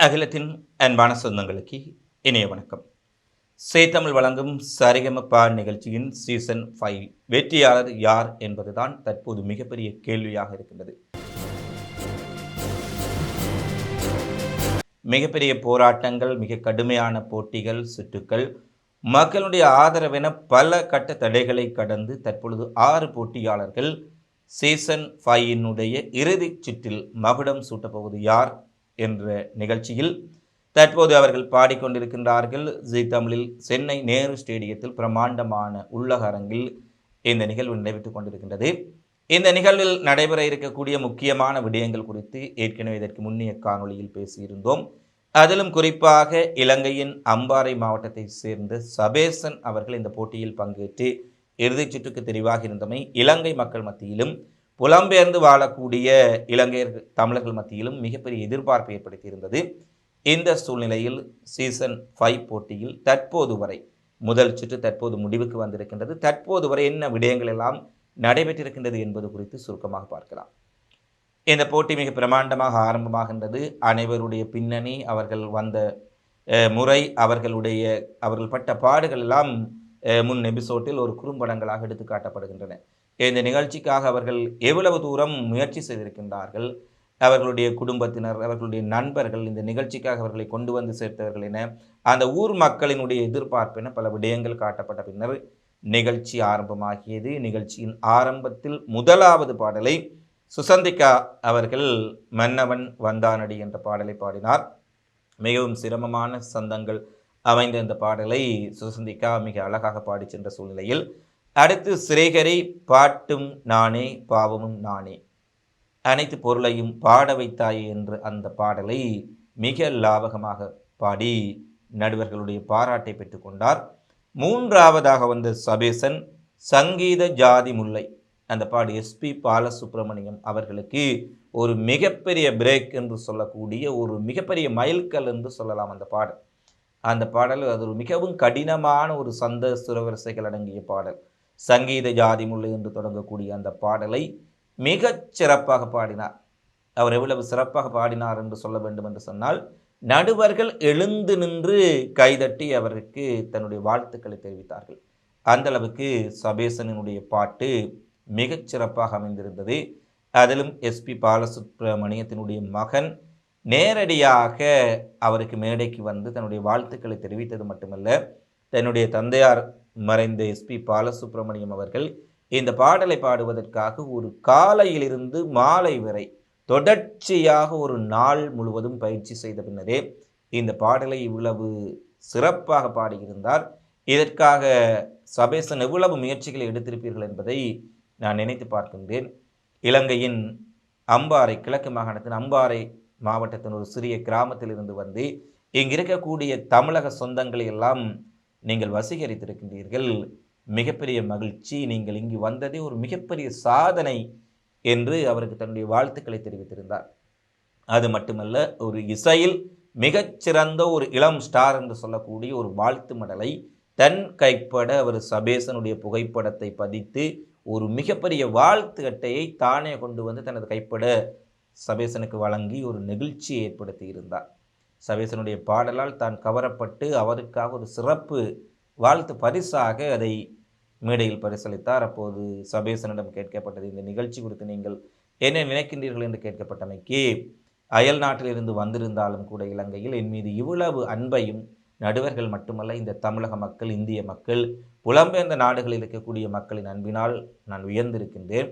அகிலத்தின் அன்பான சொந்தங்களுக்கு இணைய வணக்கம். சேத்தமிழ் வழங்கும் சரிகமபா நிகழ்ச்சியின் சீசன் 5 வெற்றியாளர் யார் என்பதுதான் தற்போது மிகப்பெரிய கேள்வியாக இருக்கின்றது. மிகப்பெரிய போராட்டங்கள், மிக கடுமையான போட்டிகள், சுற்றுக்கள், மக்களுடைய ஆதரவென பல கட்ட தடைகளை கடந்து தற்பொழுது 6 போட்டியாளர்கள் சீசன் 5 இறுதிச் சுற்றில் மகுடம் சூட்டப்போவது யார் என்ற நிகழ்ச்சியில் தற்போது அவர்கள் பாடிக்கொண்டிருக்கின்றார்கள். ஜி தமிழில் சென்னை நேரு ஸ்டேடியத்தில் பிரமாண்டமான உள்ளக அரங்கில் இந்த நிகழ்வு நடைபெற்றுக் கொண்டிருக்கின்றது. இந்த நிகழ்வில் நடைபெற இருக்கக்கூடிய முக்கியமான விடயங்கள் குறித்து ஏற்கனவே இதற்கு முன்னைய காணொளியில் பேசியிருந்தோம். அதிலும் குறிப்பாக இலங்கையின் அம்பாறை மாவட்டத்தை சேர்ந்த சபேசன் அவர்கள் இந்த போட்டியில் பங்கேற்று இறுதிச் சுற்றுக்கு தெரிவாக இருந்தமை இலங்கை மக்கள் மத்தியிலும் புலம்பெயர்ந்து வாழக்கூடிய இலங்கையர் தமிழர்கள் மத்தியிலும் மிகப்பெரிய எதிர்பார்ப்பை ஏற்படுத்தியிருந்தது. இந்த சூழ்நிலையில் சீசன் 5 போட்டியில் தற்போது வரை முதல் சுற்று தற்போது முடிவுக்கு வந்திருக்கின்றது. தற்போது வரை என்ன விடயங்கள் எல்லாம் நடைபெற்றிருக்கின்றது என்பது குறித்து சுருக்கமாக பார்க்கலாம். இந்த போட்டி மிக பிரமாண்டமாக ஆரம்பமாகின்றது. அனைவருடைய பின்னணி, அவர்கள் வந்த முறை, அவர்கள் பட்ட பாடுகள் எல்லாம் முன் எபிசோட்டில் ஒரு குறும்படங்களாக எடுத்து காட்டப்படுகின்றன. இந்த நிகழ்ச்சிக்காக அவர்கள் எவ்வளவு தூரம் முயற்சி செய்திருக்கின்றார்கள், அவர்களுடைய குடும்பத்தினர், அவர்களுடைய நண்பர்கள், இந்த நிகழ்ச்சிக்காக அவர்களை கொண்டு வந்து சேர்த்தவர்கள் என அந்த ஊர் மக்களினுடைய எதிர்பார்ப்பு என பல விடயங்கள் காட்டப்பட்ட பின்னர் நிகழ்ச்சி ஆரம்பமாகியது. நிகழ்ச்சியின் ஆரம்பத்தில் முதலாவது பாடலை சுசந்திகா அவர்கள் மன்னவன் வந்தானடி என்ற பாடலை பாடினார். மிகவும் சிரமமான சந்தங்கள் அமைந்த இந்த பாடலை சுசந்திகா மிக அழகாக பாடி சென்ற சூழ்நிலையில் அடுத்து ஸ்ரீஹரி பாட்டும் நானே பாவமும் நானே அனைத்து பொருளையும் பாட வைத்தாயே என்று அந்த பாடலை மிக லாவகமாக பாடி நடுவர்களுடைய பாராட்டை பெற்றுக்கொண்டார். மூன்றாவதாக வந்த சபேசன் சங்கீத ஜாதி முல்லை அந்த பாடு எஸ்பி பாலசுப்ரமணியம் அவர்களுக்கு ஒரு மிகப்பெரிய பிரேக் என்று சொல்லக்கூடிய ஒரு மிகப்பெரிய மைல்கல் என்று சொல்லலாம். அந்த பாடல் அது ஒரு மிகவும் கடினமான ஒரு சந்த சுரவரிசைகள் அடங்கிய பாடல். சங்கீத ஜாதி முல்லை என்று தொடங்கக்கூடிய அந்த பாடலை மிகச் சிறப்பாக பாடினார். அவர் எவ்வளவு சிறப்பாக பாடினார் என்று சொல்ல வேண்டும் என்று சொன்னால், நடுவர்கள் எழுந்து நின்று கைதட்டி அவருக்கு தன்னுடைய வாழ்த்துக்களை தெரிவித்தார்கள். அந்த அளவுக்கு சபேசனுடைய பாட்டு மிகச் சிறப்பாக அமைந்திருந்தது. அதிலும் எஸ்பி பாலசுப்ரமணியத்தினுடைய மகன் நேரடியாக அவருக்கு மேடைக்கு வந்து தன்னுடைய வாழ்த்துக்களை தெரிவித்தது மட்டுமல்ல, தன்னுடைய தந்தையார் மறைந்த எஸ்பி பாலசுப்ரமணியம் அவர்கள் இந்த பாடலை பாடுவதற்காக ஒரு காலையிலிருந்து மாலை வரை தொடர்ச்சியாக ஒரு நாள் முழுவதும் பயிற்சி செய்த பின்னரே இந்த பாடலை இவ்வளவு சிறப்பாக பாடியிருந்தார். இதற்காக சபேசன் எவ்வளவு முயற்சிகளை எடுத்திருப்பீர்கள் என்பதை நான் நினைத்து பார்க்கின்றேன். இலங்கையின் அம்பாறை, கிழக்கு மாகாணத்தின் அம்பாறை மாவட்டத்தின் ஒரு சிறிய கிராமத்தில் இருந்து வந்து இங்கு இருக்கக்கூடிய தமிழக சொந்தங்களை எல்லாம் நீங்கள் வசீகரித்திருக்கின்றீர்கள். மிகப்பெரிய மகிழ்ச்சி, நீங்கள் இங்கு வந்ததே ஒரு மிகப்பெரிய சாதனை என்று அவருக்கு தன்னுடைய வாழ்த்துக்களை தெரிவித்திருந்தார். அது மட்டுமல்ல, ஒரு இசையில் மிகச்சிறந்த ஒரு இளம் ஸ்டார் என்று சொல்லக்கூடிய ஒரு வாழ்த்து மடலை தன் கைப்பட அவர் சபேசனுடைய புகைப்படத்தை பதித்து ஒரு மிகப்பெரிய வாழ்த்து அட்டையை தானே கொண்டு வந்து தனது கைப்பட சபேசனுக்கு வழங்கி ஒரு நெகிழ்ச்சியை ஏற்படுத்தி இருந்தார். சபேசனுடைய பாடலால் தான் கவரப்பட்டு அவருக்காக ஒரு சிறப்பு வாழ்த்து பரிசாக அதை மேடையில் பரிசளித்தார். அப்போது சபேசனிடம் கேட்கப்பட்டது, இந்த நிகழ்ச்சி குறித்து நீங்கள் என்ன நினைக்கின்றீர்கள் என்று கேட்கப்பட்டமைக்கு, அயல் நாட்டிலிருந்து வந்திருந்தாலும் கூட இலங்கையில் என் மீது இவ்வளவு அன்பையும் நடுவர்கள் மட்டுமல்ல, இந்த தமிழக மக்கள், இந்திய மக்கள், புலம்பெயர்ந்த நாடுகளில் இருக்கக்கூடிய மக்களின் அன்பினால் நான் உயர்ந்திருக்கின்றேன்.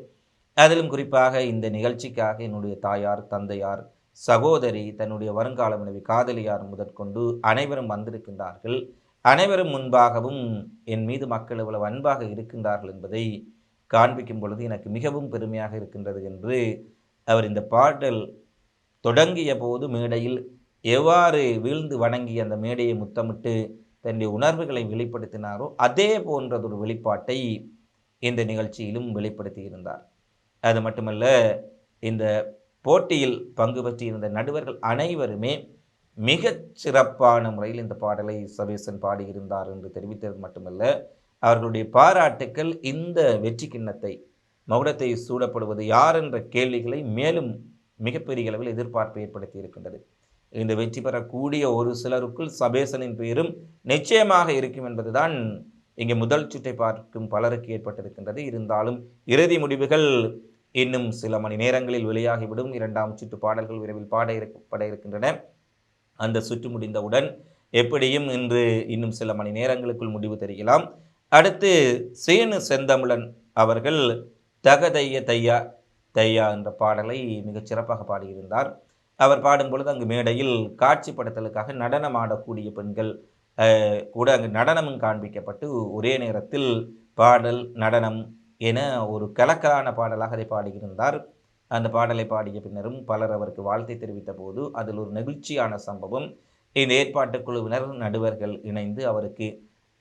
அதிலும் குறிப்பாக இந்த நிகழ்ச்சிக்காக என்னுடைய தாயார், தந்தையார், சகோதரி, தன்னுடைய வருங்கால மனைவி, காதலியார் முதற்கொண்டு அனைவரும் வந்திருக்கின்றார்கள். அனைவரும் முன்பாகவும் என் மீது மக்கள் எவ்வளவு அன்பாக இருக்கின்றார்கள் என்பதை காண்பிக்கும் பொழுது எனக்கு மிகவும் பெருமையாக இருக்கின்றது என்று அவர் இந்த பாடல் தொடங்கிய போது மேடையில் எவ்வாறு வீழ்ந்து வணங்கி அந்த மேடையை முத்தமிட்டு தன்னுடைய உணர்வுகளை வெளிப்படுத்தினாரோ அதே போன்றதொரு வெளிப்பாட்டை இந்த நிகழ்ச்சியிலும் வெளிப்படுத்தி இருந்தார். அது மட்டுமல்ல, இந்த போட்டியில் பங்கு பெற்றிருந்த நடுவர்கள் அனைவருமே மிகச் சிறப்பான முறையில் இந்த பாடலை சபேசன் பாடியிருந்தார் என்று தெரிவித்தது மட்டுமல்ல, அவர்களுடைய பாராட்டுக்கள் இந்த வெற்றி கிண்ணத்தை, மகுடத்தை சூடப்படுவது யார் என்ற கேள்விகளை மேலும் மிகப்பெரிய அளவில் எதிர்பார்ப்பை ஏற்படுத்தி இருக்கின்றது. இந்த வெற்றி பெறக்கூடிய ஒரு சிலருக்குள் சபேசனின் பெயரும் நிச்சயமாக இருக்கும் என்பதுதான் இங்கே முதல் சுற்றை பார்க்கும் பலருக்கு ஏற்பட்டிருக்கின்றது. இருந்தாலும் இறுதி முடிவுகள் இன்னும் சில மணி நேரங்களில் வெளியாகிவிடும். 2ஆம் சுற்று பாடல்கள் விரைவில் பாட இருக்கின்றன. அந்த சுற்று முடிந்தவுடன் எப்படியும் இன்று இன்னும் சில மணி நேரங்களுக்குள் முடிவு தெரியலாம். அடுத்து சேனு செந்தமிழன் அவர்கள் தகதைய தையா தையா என்ற பாடலை மிகச் சிறப்பாக பாடியிருந்தார். அவர் பாடும்பொழுது அங்கு மேடையில் காட்சிப்படுத்தலுக்காக நடனம் ஆடக்கூடிய பெண்கள் கூட அங்கு நடனமும் காண்பிக்கப்பட்டு ஒரே நேரத்தில் பாடல் நடனம் என ஒரு கலக்கலான பாடலாக அதை பாடியிருந்தார். அந்த பாடலை பாடிய பின்னரும் பலர் அவருக்கு வாழ்த்தை தெரிவித்த போது அதில் ஒரு நெகிழ்ச்சியான சம்பவம். இந்த ஏற்பாட்டு குழுவினர் நடுவர்கள் இணைந்து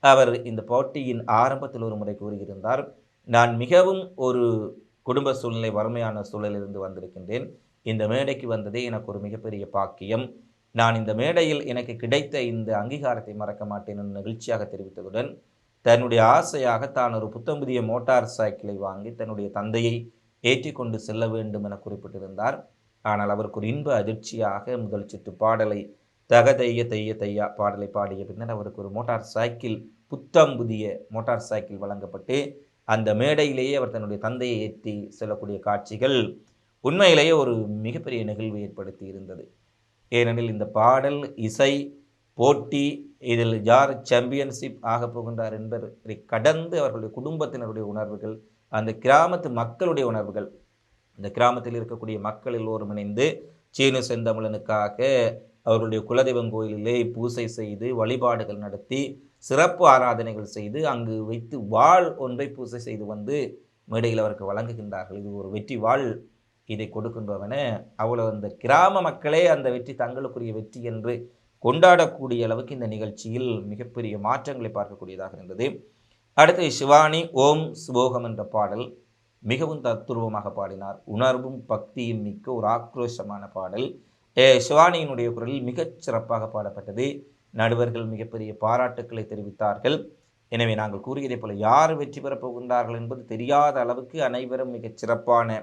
அவர் இந்த போட்டியின் ஆரம்பத்தில் ஒரு முறை கூறியிருந்தார், நான் மிகவும் ஒரு குடும்ப சூழ்நிலை வறுமையான சூழலிலிருந்து வந்திருக்கின்றேன். இந்த மேடைக்கு வந்ததே எனக்கு ஒரு மிகப்பெரிய பாக்கியம். நான் இந்த மேடையில் எனக்கு கிடைத்த இந்த அங்கீகாரத்தை மறக்க மாட்டேன் என்று நெகிழ்ச்சியாக தெரிவித்ததுடன் தன்னுடைய ஆசையாக தான் ஒரு புத்தம் புதிய மோட்டார் சைக்கிளை வாங்கி தன்னுடைய தந்தையை ஏற்றிக்கொண்டு செல்ல வேண்டும் என குறிப்பிட்டிருந்தார். ஆனால் அவருக்கு ஒரு இன்ப அதிர்ச்சியாக முதல் சுற்று பாடலை தகதைய தைய தையா பாடலை பாடிய பின்னர் அவருக்கு ஒரு மோட்டார் சைக்கிள் புத்தம் புதிய மோட்டார் சைக்கிள் வழங்கப்பட்டு அந்த மேடையிலேயே அவர் தன்னுடைய தந்தையை ஏற்றி செல்லக்கூடிய காட்சிகள் உண்மையிலேயே ஒரு மிகப்பெரிய நிகழ்வு ஏற்படுத்தி இருந்தது. ஏனெனில் இந்த பாடல் இசை போட்டி இதில் யார் சாம்பியன்ஷிப் ஆகப் போகின்றார் என்பதை கடந்து அவர்களுடைய குடும்பத்தினருடைய உணர்வுகள், அந்த கிராமத்து மக்களுடைய உணர்வுகள், இந்த கிராமத்தில் இருக்கக்கூடிய மக்கள் எல்லோரும் இணைந்து சீனு செந்தமிழனுக்காக அவர்களுடைய குலதெய்வம் கோயிலிலே பூசை செய்து வழிபாடுகள் நடத்தி சிறப்பு ஆராதனைகள் செய்து அங்கு வைத்து வாள் ஒன்றை பூசை செய்து வந்து மேடையில் அவருக்கு வழங்குகின்றார்கள். இது ஒரு வெற்றி வாள், இதை கொடுக்கின்றவன அவ்வளவு அந்த கிராம மக்களே அந்த வெற்றி தங்களுக்குரிய வெற்றி என்று கொண்டாடக்கூடிய அளவுக்கு இந்த நிகழ்ச்சியில் மிகப்பெரிய மாற்றங்களை பார்க்கக்கூடியதாக இருந்தது. அடுத்து சிவானி ஓம் சுபோகம் என்ற பாடல் மிகவும் தத்துருவமாக பாடினார். உணர்வும் பக்தியும் மிக்க ஒரு ஆக்ரோஷமான பாடல் சிவானியினுடைய குரலில் மிகச் சிறப்பாக பாடப்பட்டது. நடுவர்கள் மிகப்பெரிய பாராட்டுக்களை தெரிவித்தார்கள். எனவே நாங்கள் கூறியதை போல யார் வெற்றி பெறப் போகின்றார்கள் என்பது தெரியாத அளவுக்கு அனைவரும் மிகச் சிறப்பான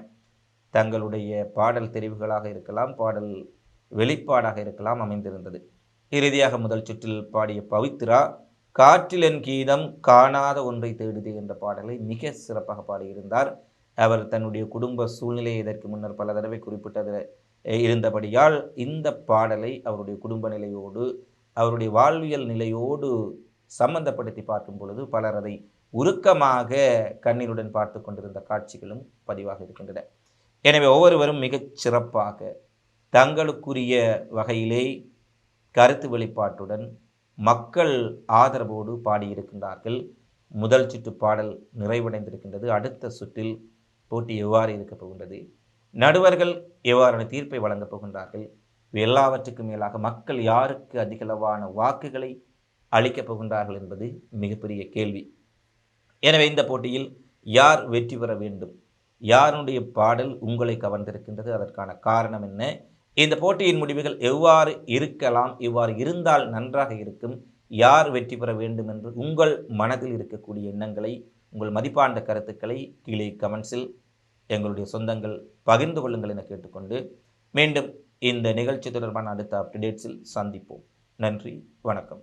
தங்களுடைய பாடல் தெரிவுகளாக இருக்கலாம், பாடல் வெளிப்பாடாக இருக்கலாம் அமைந்திருந்தது. இறுதியாக முதல் சுற்றில் பாடிய பவித்ரா காற்றில் என் கீதம் காணாத ஒன்றை தேடுது என்ற பாடலை மிக சிறப்பாக பாடியிருந்தார். அவர் தன்னுடைய குடும்ப சூழ்நிலையை இதற்கு முன்னர் பல தடவை குறிப்பிட்டது இருந்தபடியால் இந்த பாடலை அவருடைய குடும்ப நிலையோடு அவருடைய வாழ்வியல் நிலையோடு சம்பந்தப்படுத்தி பார்க்கும் பொழுது பலர் அதை உருக்கமாக கண்ணீருடன் பார்த்து கொண்டிருந்த காட்சிகளும் பதிவாக இருக்கின்றன. எனவே ஒவ்வொருவரும் மிகச் சிறப்பாக தங்களுக்குரிய வகையிலே கருத்து வெளிப்பாட்டுடன் மக்கள் ஆதரவோடு பாடியிருக்கின்றார்கள். முதல் சுற்று பாடல் நிறைவடைந்திருக்கின்றது. அடுத்த சுற்றில் போட்டி எவ்வாறு இருக்கப் போகின்றது, நடுவர்கள் எவ்வாறான தீர்ப்பை வழங்கப் போகின்றார்கள், எல்லாவற்றுக்கும் மேலாக மக்கள் யாருக்கு அதிகளவான வாக்குகளை அளிக்கப் போகின்றார்கள் என்பது மிகப்பெரிய கேள்வி. எனவே இந்த போட்டியில் யார் வெற்றி பெற வேண்டும், யாருடைய பாடல் உங்களை கவர்ந்திருக்கின்றது, அதற்கான காரணம் என்ன, இந்த போட்டியின் முடிவுகள் எவ்வாறு இருக்கலாம், இவ்வாறு இருந்தால் நன்றாக இருக்கும், யார் வெற்றி பெற வேண்டும் என்று உங்கள் மனதில் இருக்கக்கூடிய எண்ணங்களை, உங்கள் மதிப்பான கருத்துக்களை கீழே கமெண்ட்ஸில் எங்களுடைய சொந்தங்கள் பகிர்ந்து கொள்ளுங்கள் என கேட்டுக்கொண்டு மீண்டும் இந்த நிகழ்ச்சி தொடர்பான அடுத்த அப்டேட்ஸில் சந்திப்போம். நன்றி, வணக்கம்.